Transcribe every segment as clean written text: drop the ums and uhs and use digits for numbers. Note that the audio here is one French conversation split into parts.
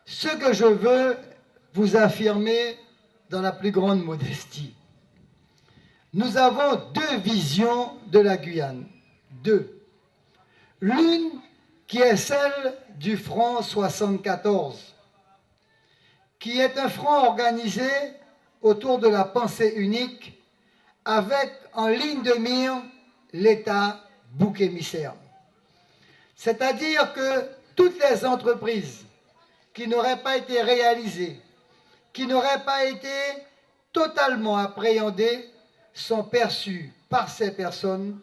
Ce que je veux vous affirmer dans la plus grande modestie, nous avons deux visions de la Guyane. Deux. L'une qui est celle du Front 74, qui est un front organisé autour de la pensée unique avec en ligne de mire l'État bouc émissaire. C'est-à-dire que toutes les entreprises qui n'auraient pas été réalisées, qui n'auraient pas été totalement appréhendées, sont perçues par ces personnes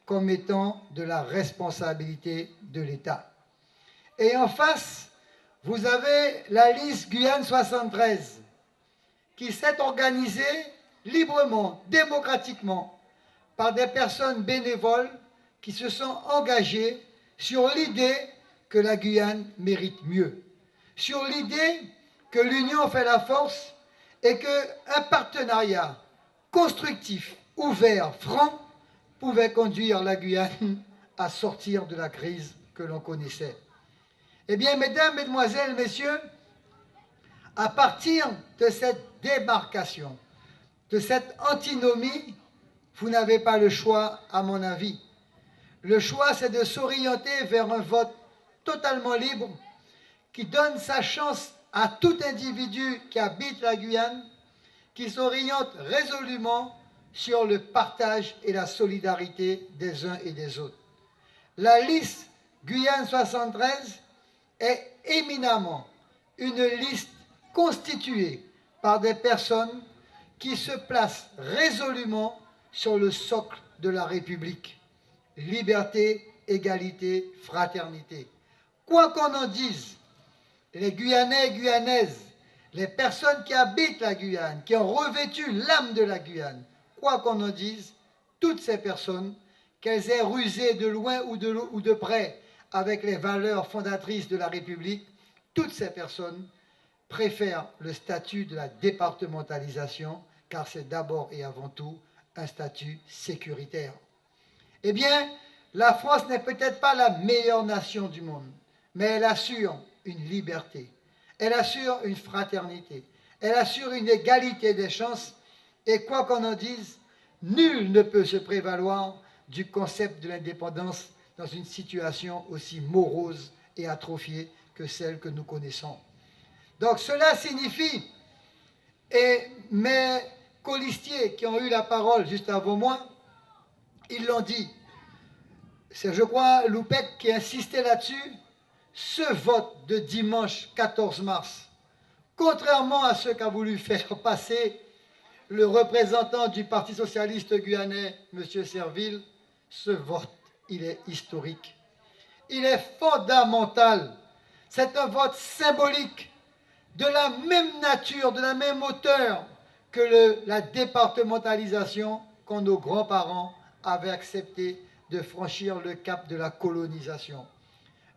comme étant de la responsabilité de l'État. Et en face, vous avez la liste Guyane 73, qui s'est organisée librement, démocratiquement, par des personnes bénévoles qui se sont engagées sur l'idée que la Guyane mérite mieux, sur l'idée que l'union fait la force et qu'un partenariat constructif, ouvert, franc, pouvait conduire la Guyane à sortir de la crise que l'on connaissait. Eh bien, mesdames, mesdemoiselles, messieurs, à partir de cette démarcation, de cette antinomie, vous n'avez pas le choix, à mon avis. Le choix, c'est de s'orienter vers un vote totalement libre qui donne sa chance à tout individu qui habite la Guyane, qui s'oriente résolument sur le partage et la solidarité des uns et des autres. La liste Guyane 73 est éminemment une liste constituée par des personnes qui se placent résolument sur le socle de la République. Liberté, égalité, fraternité. Quoi qu'on en dise, les Guyanais et Guyanaises, les personnes qui habitent la Guyane, qui ont revêtu l'âme de la Guyane, quoi qu'on en dise, toutes ces personnes, qu'elles aient rusé de loin ou de près avec les valeurs fondatrices de la République, toutes ces personnes préfèrent le statut de la départementalisation, car c'est d'abord et avant tout un statut sécuritaire. Eh bien, la France n'est peut-être pas la meilleure nation du monde, mais elle assure une liberté, elle assure une fraternité, elle assure une égalité des chances, et quoi qu'on en dise, nul ne peut se prévaloir du concept de l'indépendance dans une situation aussi morose et atrophiée que celle que nous connaissons. Donc cela signifie, et mes colistiers qui ont eu la parole juste avant moi, ils l'ont dit, c'est je crois Loupec qui insistait là-dessus, ce vote de dimanche 14 mars, contrairement à ce qu'a voulu faire passer le représentant du Parti socialiste guyanais, M. Serville, ce vote, il est historique. Il est fondamental. C'est un vote symbolique de la même nature, de la même hauteur que la départementalisation quand nos grands-parents avaient accepté de franchir le cap de la colonisation.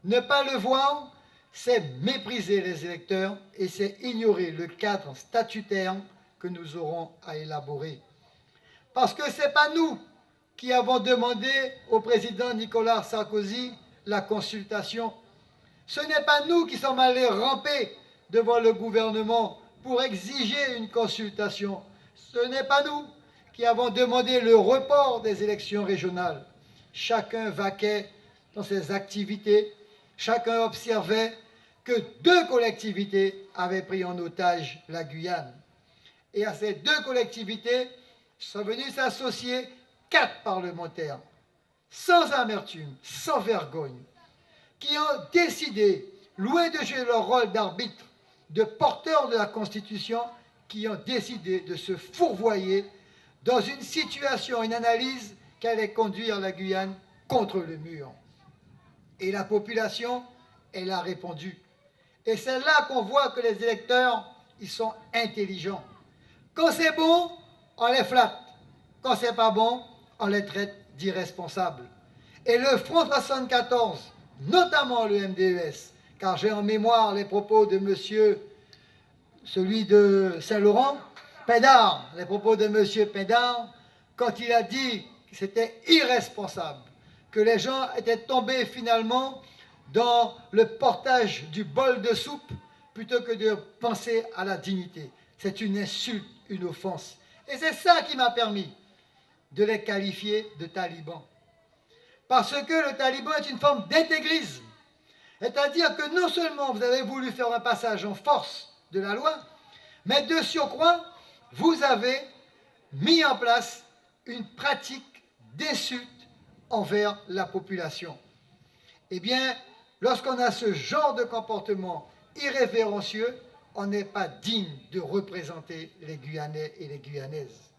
Ne pas le voir, c'est mépriser les électeurs et c'est ignorer le cadre statutaire que nous aurons à élaborer. Parce que ce n'est pas nous qui avons demandé au président Nicolas Sarkozy la consultation. Ce n'est pas nous qui sommes allés ramper devant le gouvernement pour exiger une consultation. Ce n'est pas nous qui avons demandé le report des élections régionales. Chacun vaquait dans ses activités, chacun observait que deux collectivités avaient pris en otage la Guyane. Et à ces deux collectivités sont venus s'associer 4 parlementaires, sans amertume, sans vergogne, qui ont décidé, loin de jouer leur rôle d'arbitre, de porteur de la Constitution, qui ont décidé de se fourvoyer dans une situation, une analyse qui allait conduire la Guyane contre le mur. Et la population, elle a répondu. Et c'est là qu'on voit que les électeurs, ils sont intelligents. Quand c'est bon, on les flatte. Quand c'est pas bon, on les traite d'irresponsables. Et le Front 74, notamment le MDES, car j'ai en mémoire les propos de monsieur, celui de Saint-Laurent, Pédard, les propos de monsieur Pédard, quand il a dit que c'était irresponsable, que les gens étaient tombés finalement dans le portage du bol de soupe plutôt que de penser à la dignité. C'est une insulte, une offense. Et c'est ça qui m'a permis de les qualifier de talibans. Parce que le taliban est une forme d'intégrisme. C'est-à-dire que non seulement vous avez voulu faire un passage en force de la loi, mais de surcroît, vous avez mis en place une pratique d'insulte envers la population. Eh bien, lorsqu'on a ce genre de comportement irrévérencieux, on n'est pas digne de représenter les Guyanais et les Guyanaises.